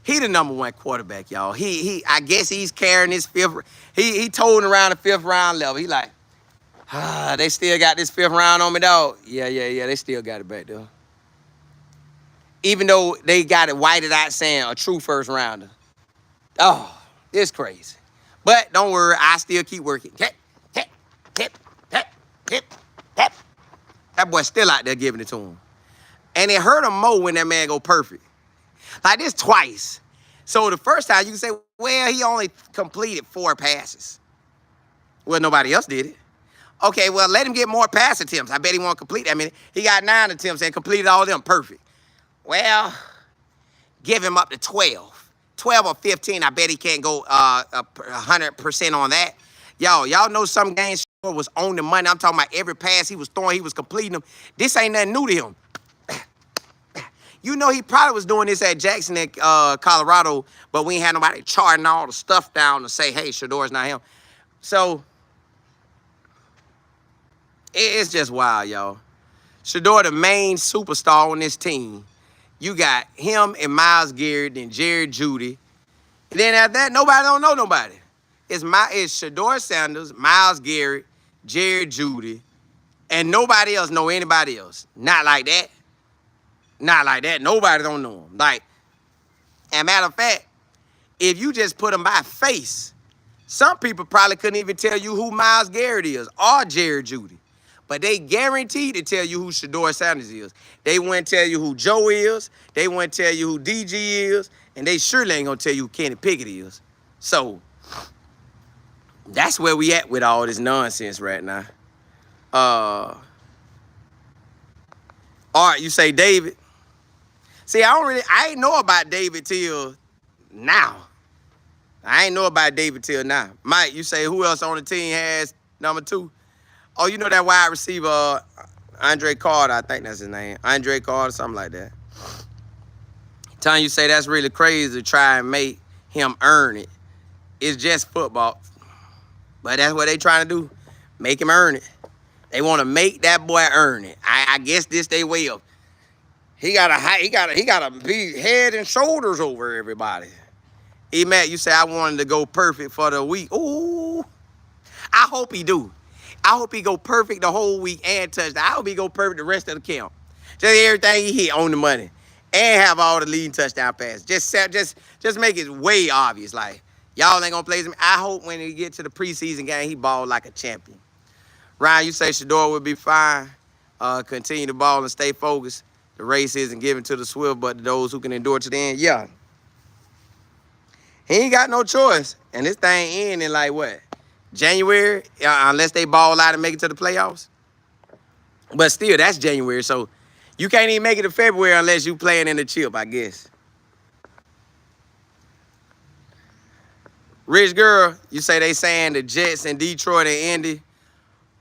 he the #1 quarterback, y'all. I guess he's carrying his 5th. He toting around the 5th round level. He like, they still got this 5th round on me, dog. Yeah, they still got it back there. Even though they got it whited out saying a true 1st rounder. Oh, it's crazy. But don't worry, I still keep working. Tap. That boy still out there giving it to him. And it hurt him more when that man go perfect. Like this twice. So the first time you can say, well, he only completed 4 passes. Well, nobody else did it. Okay, well, let him get more pass attempts. I bet he won't complete that many. He got 9 attempts and completed all of them perfect. Well, give him up to 12. 12 or 15, I bet he can't go 100% on that. Y'all know some games Shedeur was on the money. I'm talking about every pass he was throwing, he was completing them. This ain't nothing new to him. You know he probably was doing this at Jackson at Colorado, but we ain't had nobody charting all the stuff down to say, hey, Shedeur's not him. So, it's just wild, y'all. Shedeur, the main superstar on this team. You got him and Myles Garrett and Jared Jeudy. And then after that, nobody don't know nobody. It's Shedeur Sanders, Myles Garrett, Jared Jeudy, and nobody else know anybody else. Not like that. Not like that. Nobody don't know him. Like, and matter of fact, if you just put them by face, some people probably couldn't even tell you who Myles Garrett is or Jared Jeudy. But they guaranteed to tell you who Shedeur Sanders is. They wouldn't tell you who Joe is. They wouldn't tell you who DG is. And they surely ain't going to tell you who Kenny Pickett is. So, that's where we at with all this nonsense right now. All right, you say David. See, I ain't know about David till now. I ain't know about David till now. Mike, you say who else on the team has number 2? Oh, you know that wide receiver, Andre Carter, I think that's his name. Andre Carter, something like that. Telling you say that's really crazy to try and make him earn it. It's just football. But that's what they trying to do. Make him earn it. They want to make that boy earn it. I guess this they way up. He gotta be head and shoulders over everybody. E-Mac, you say I wanted to go perfect for the week. Ooh. I hope he do. I hope he go perfect the whole week and touchdown. I hope he go perfect the rest of the camp. Just everything he hit on the money. And have all the leading touchdown passes. Just make it way obvious. Like, y'all ain't gonna play him. I hope when he get to the preseason game, he ball like a champion. Ryan, you say Shedeur will be fine. Continue to ball and stay focused. The race isn't given to the swift, but to those who can endure to the end. Yeah. He ain't got no choice. And this thing end in like what? January? Unless they ball out and make it to the playoffs. But still, that's January. So you can't even make it to February unless you playing in the chip, I guess. Rich girl, you say they saying the Jets and Detroit and Indy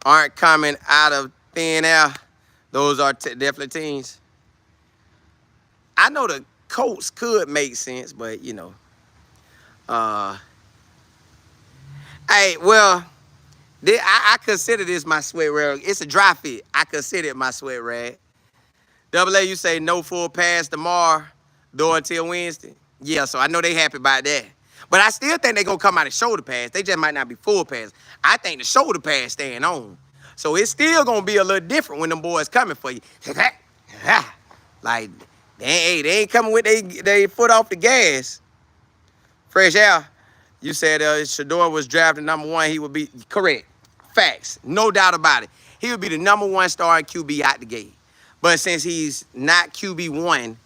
aren't coming out of thin air. Those are definitely teams. I know the Colts could make sense, but, you know. Hey, well, I consider this my sweat rag. It's a dry fit. I consider it my sweat rag. Double A, you say no full pass tomorrow, though until Wednesday. Yeah, so I know they happy about that. But I still think they're going to come out and shoulder pass. They just might not be full pass. I think the shoulder pass staying on. So it's still going to be a little different when them boys coming for you. Like, they ain't coming with they foot off the gas. Fresh air, you said Shedeur was drafted #1. He would be correct. Facts. No doubt about it. He would be the #1 starting QB out the gate. But since he's not QB1,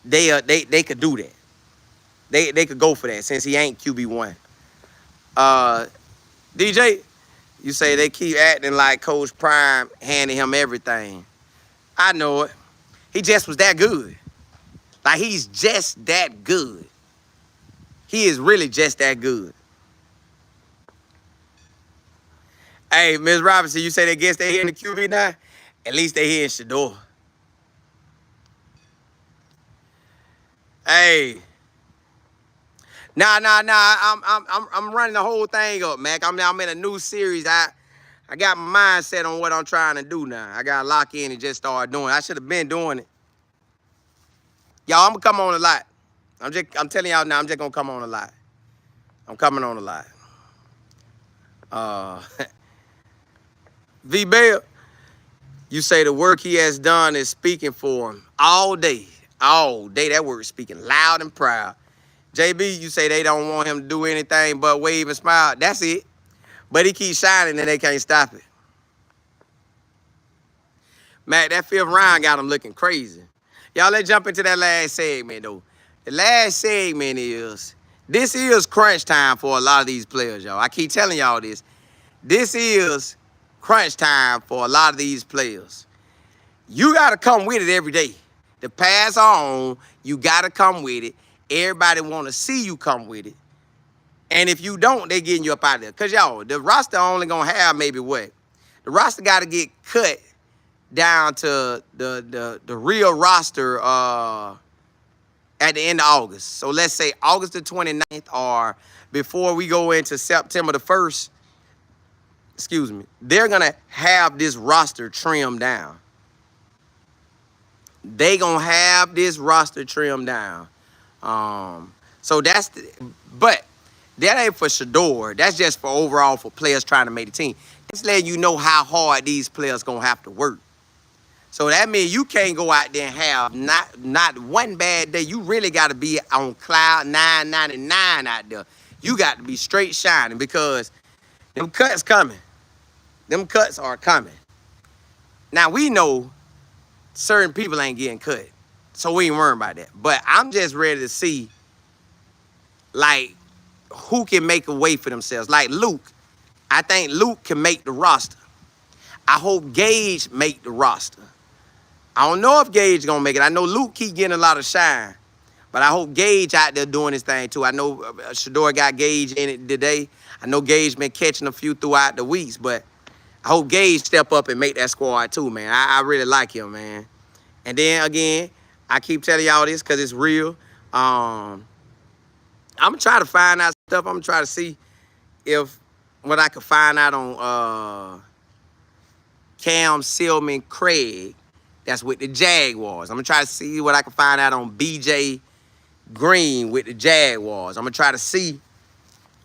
they could do that. They could go for that since he ain't QB1. DJ, you say they keep acting like Coach Prime handing him everything. I know it. He just was that good. Like, he's just that good. He is really just that good. Hey, Ms. Robinson, you say they guess they here in the QB now? At least they here in Shedeur. Hey. Nah. I'm running the whole thing up, Mac. I'm in a new series. I got my mindset on what I'm trying to do now. I gotta lock in and just start doing it. I should have been doing it. Y'all, I'm gonna come on a lot. I'm telling y'all now, I'm just gonna come on a lot. I'm coming on a lot. V Bell, you say the work he has done is speaking for him all day. All day, that word is speaking loud and proud. JB, you say they don't want him to do anything but wave and smile. That's it. But he keeps shining and they can't stop it. Matt, that 5th round got him looking crazy. Y'all, let's jump into that last segment, though. The last segment this is crunch time for a lot of these players, y'all. I keep telling y'all this. This is crunch time for a lot of these players. You got to come with it every day. The pass on, you got to come with it. Everybody want to see you come with it. And if you don't, they getting you up out of there. Because, y'all, the roster only going to have maybe what? The roster got to get cut down to the real roster at the end of August. So let's say August the 29th or before we go into September the 1st, excuse me, they're going to have this roster trimmed down. They going to have this roster trimmed down. So that's but that ain't for Shedeur. That's just for overall for players trying to make the team. It's letting you know how hard these players going to have to work. So that means you can't go out there and have not one bad day. You really got to be on cloud 999 out there. You got to be straight shining because them cuts coming. Them cuts are coming. Now, we know certain people ain't getting cut. So we ain't worrying about that. But I'm just ready to see, like, who can make a way for themselves. Like Luke. I think Luke can make the roster. I hope Gage make the roster. I don't know if Gage gonna make it. I know Luke keep getting a lot of shine, but I hope Gage out there doing his thing too. I know Shedeur got Gage in it today. I know Gage been catching a few throughout the weeks, but I hope Gage step up and make that squad too, man. I really like him, man. And then again, I keep telling y'all this because it's real. I'm gonna try to find out stuff. I'm gonna try to see if what I can find out on Cam Silman Craig. That's with the Jaguars. I'm going to try to see what I can find out on BJ Green with the Jaguars. I'm going to try to see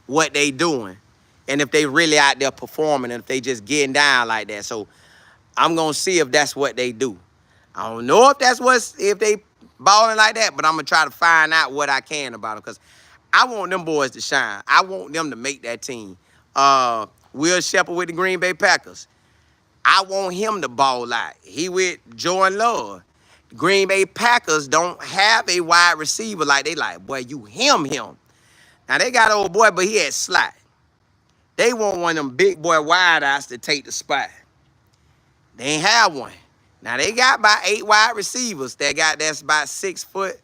what they doing and if they really out there performing and if they just getting down like that. So I'm going to see if that's what they do. I don't know if they balling like that, but I'm going to try to find out what I can about them because I want them boys to shine. I want them to make that team. Will Shepherd with the Green Bay Packers. I want him to ball out. He with Jordan Love. Green Bay Packers don't have a wide receiver like they like, boy, you him. Now, they got old boy, but he had slot. They want one of them big boy wide eyes to take the spot. They ain't have one. Now, they got about 8 wide receivers that's about 6 foot.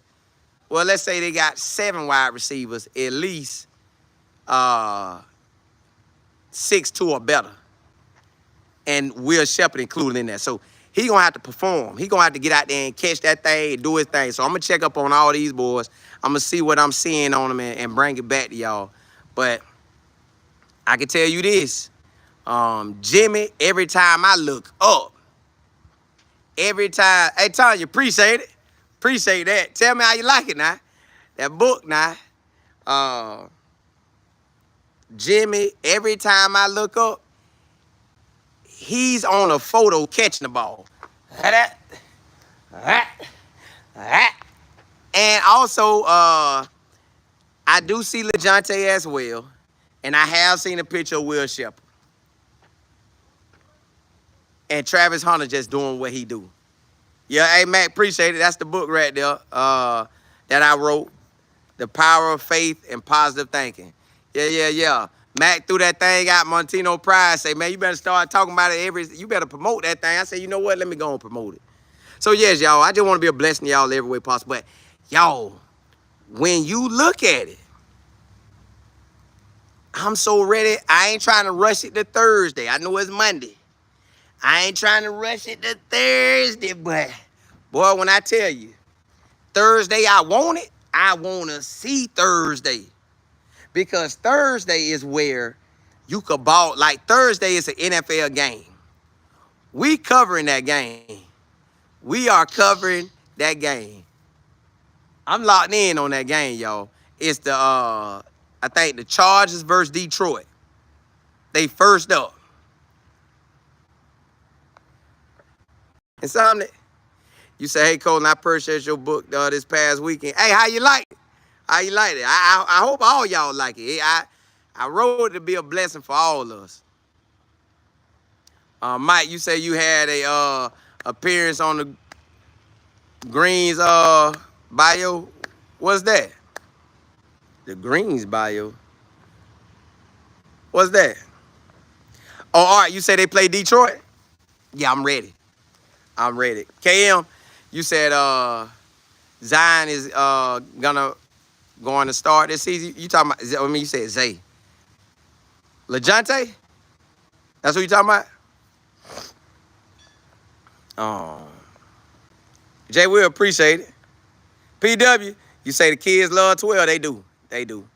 Well, let's say they got 7 wide receivers, at least 6'2" or better. And Will Shepherd included in that. So he going to have to perform. He going to have to get out there and catch that thing and do his thing. So I'm going to check up on all these boys. I'm going to see what I'm seeing on them and bring it back to y'all. But I can tell you this. Jimmy, every time I look up, hey, Tanya, appreciate it. Appreciate that. Tell me how you like it now. That book now. Jimmy, every time I look up, he's on a photo catching the ball. And also, I do see LeJounte as well. And I have seen a picture of Will Shepherd. And Travis Hunter just doing what he do. Yeah, hey, Matt, appreciate it. That's the book right there that I wrote. The Power of Faith and Positive Thinking. Yeah. Mac threw that thing out. Montino Pride say, man, you better start talking about it you better promote that thing. I say, you know what? Let me go and promote it. So, yes, y'all, I just want to be a blessing to y'all every way possible. But, y'all, when you look at it, I'm so ready. I ain't trying to rush it to Thursday. I know it's Monday. I ain't trying to rush it to Thursday, but, boy, when I tell you, Thursday I want it, I want to see Thursday. Because Thursday is where you could ball. Like, Thursday is an NFL game. We covering that game. We are covering that game. I'm locked in on that game, y'all. It's the, I think, the Chargers versus Detroit. They first up. And something, you say, hey, Colin, I purchased your book this past weekend. Hey, how you like it? How you like it? I hope all y'all like it. I wrote it to be a blessing for all of us. Mike, you say you had a appearance on the Greens bio. What's that? The Greens bio. What's that? Oh, all right. You say they play Detroit? Yeah, I'm ready. I'm ready. KM, you said Zion is gonna going to start this season? You talking about, I mean, you said Zay. LeJounte? That's what you talking about? Jay, we appreciate it. PW, you say the kids love 12. They do. They do.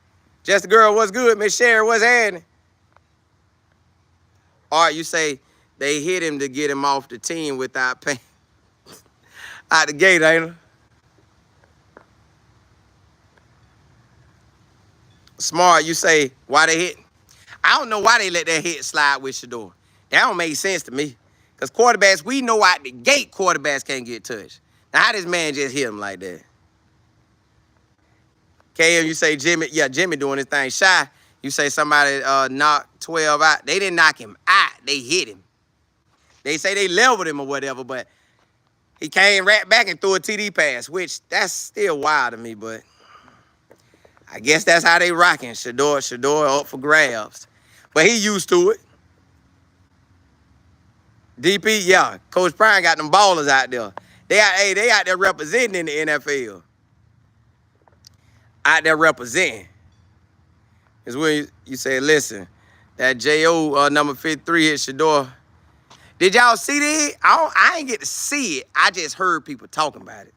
Just the girl, what's good? Miss Sherry, what's happening? All right, you say they hit him to get him off the team without paying. Out the gate, ain't it? Smart, you say, why they hit? I don't know why they let that hit slide with Shedeur. That don't make sense to me. Because quarterbacks, we know out the gate quarterbacks can't get touched. Now, how this man just hit him like that? KM, you say Jimmy. Yeah, Jimmy doing his thing. Shy, you say somebody knocked 12 out. They didn't knock him out. They hit him. They say they leveled him or whatever, but he came right back and threw a TD pass, which that's still wild to me, but I guess that's how they rocking. Shedeur up for grabs. But he used to it. DP, yeah. Coach Prime got them ballers out there. They out there representing in the NFL. Out there representing. It's when you say, listen, that J.O. number 53 hit Shedeur. Did y'all see that? I ain't get to see it. I just heard people talking about it.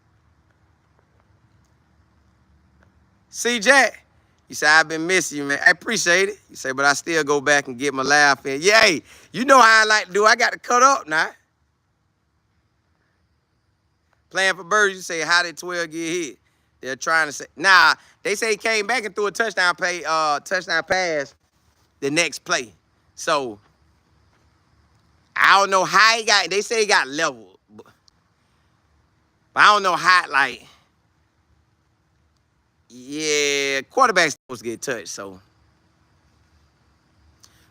See, Jack, you say, I've been missing you, man. I appreciate it. You say, but I still go back and get my laugh in. Yeah, hey, you know how I like to do. I got to cut up now. Playing for Birds, you say, how did 12 get hit? They're trying to say, nah, they say he came back and threw a touchdown pass the next play. So, I don't know how he got, they say he got leveled. But I don't know how, like, yeah, quarterbacks supposed to get touched, so.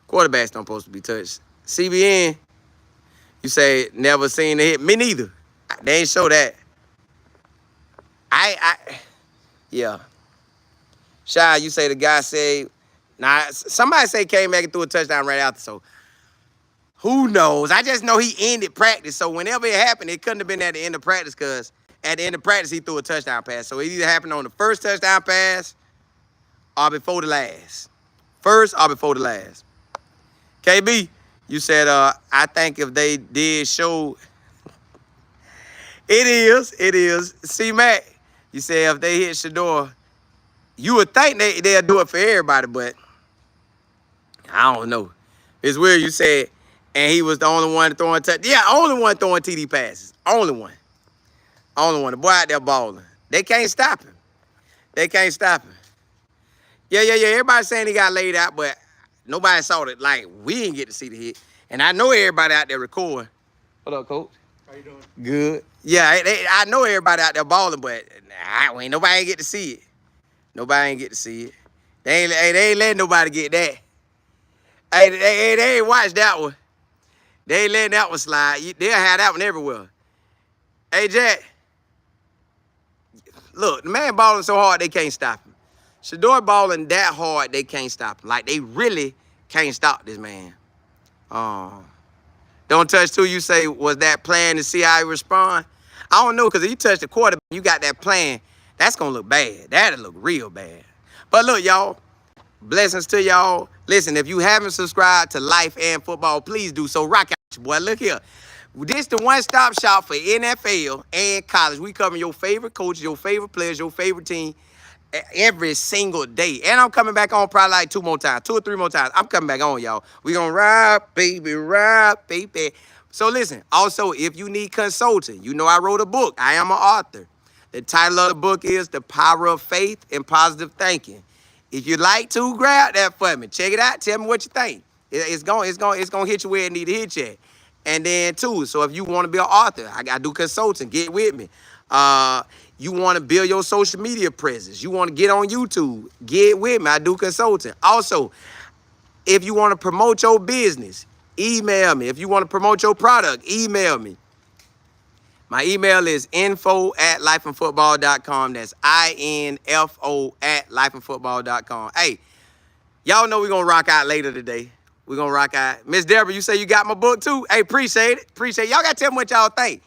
Quarterbacks don't supposed to be touched. CBN, you say never seen a hit. Me neither. They ain't show that. Yeah. Shy, you say the guy said, nah, somebody say came back and threw a touchdown right after, so who knows? I just know he ended practice, so whenever it happened, it couldn't have been at the end of practice because at the end of practice, he threw a touchdown pass. So it either happened on the first touchdown pass or before the last. First or before the last. KB, you said, I think if they did show, it is. C-Mac, you said if they hit Shedeur, you would think they'll do it for everybody, but I don't know. It's weird you said, and he was the only one throwing only one throwing TD passes. Only one. Only one. The boy out there balling. They can't stop him. They can't stop him. Yeah. Everybody saying he got laid out, but nobody saw it. Like, we didn't get to see the hit. And I know everybody out there recording. What up, Coach? How you doing? Good. Yeah, I know everybody out there balling, but ain't nobody get to see it. Nobody ain't get to see it. They ain't letting nobody get that. Hey, they ain't watched that one. They ain't letting that one slide. They'll have that one everywhere. Hey, Jack. Look, the man balling so hard they can't stop him. Shedeur balling that hard they can't stop him. Like, they really can't stop this man. Don't touch two, you say, was that plan to see how he respond? I don't know, because if you touch the quarterback, you got that plan, that's going to look bad. That'll look real bad. But look, y'all, blessings to y'all. Listen, if you haven't subscribed to Life and Football, please do so. Rock out, your boy. Look here. This the one-stop shop for NFL and college. We cover your favorite coaches, your favorite players, your favorite team every single day. And I'm coming back on probably like 2 or 3 more times. I'm coming back on, y'all. We gonna ride, baby, ride, baby. So listen, also, if you need consulting, you know I wrote a book. I am an author. The title of the book is The Power of Faith and Positive Thinking. If you'd like to, grab that for me. Check it out. Tell me what you think. It's gonna hit you where it need to hit you at. And then, too, so if you want to be an author, I do consulting. Get with me. You want to build your social media presence. You want to get on YouTube. Get with me. I do consulting. Also, if you want to promote your business, email me. If you want to promote your product, email me. My email is info@lifeandfootball.com. That's info@lifeandfootball.com. Hey, y'all know we're going to rock out later today. We're going to rock out. Miss Deborah, you say you got my book too? Hey, appreciate it. Appreciate it. Y'all got to tell me what y'all think.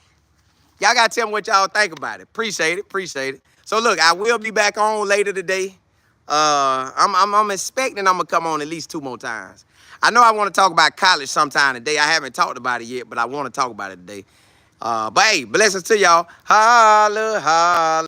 Y'all got to tell me what y'all think about it. Appreciate it. Appreciate it. So look, I will be back on later today. I'm expecting I'm gonna come on at least 2 more times. I know I want to talk about college sometime today. I haven't talked about it yet, but I want to talk about it today. But hey, blessings to y'all. Holla, holla.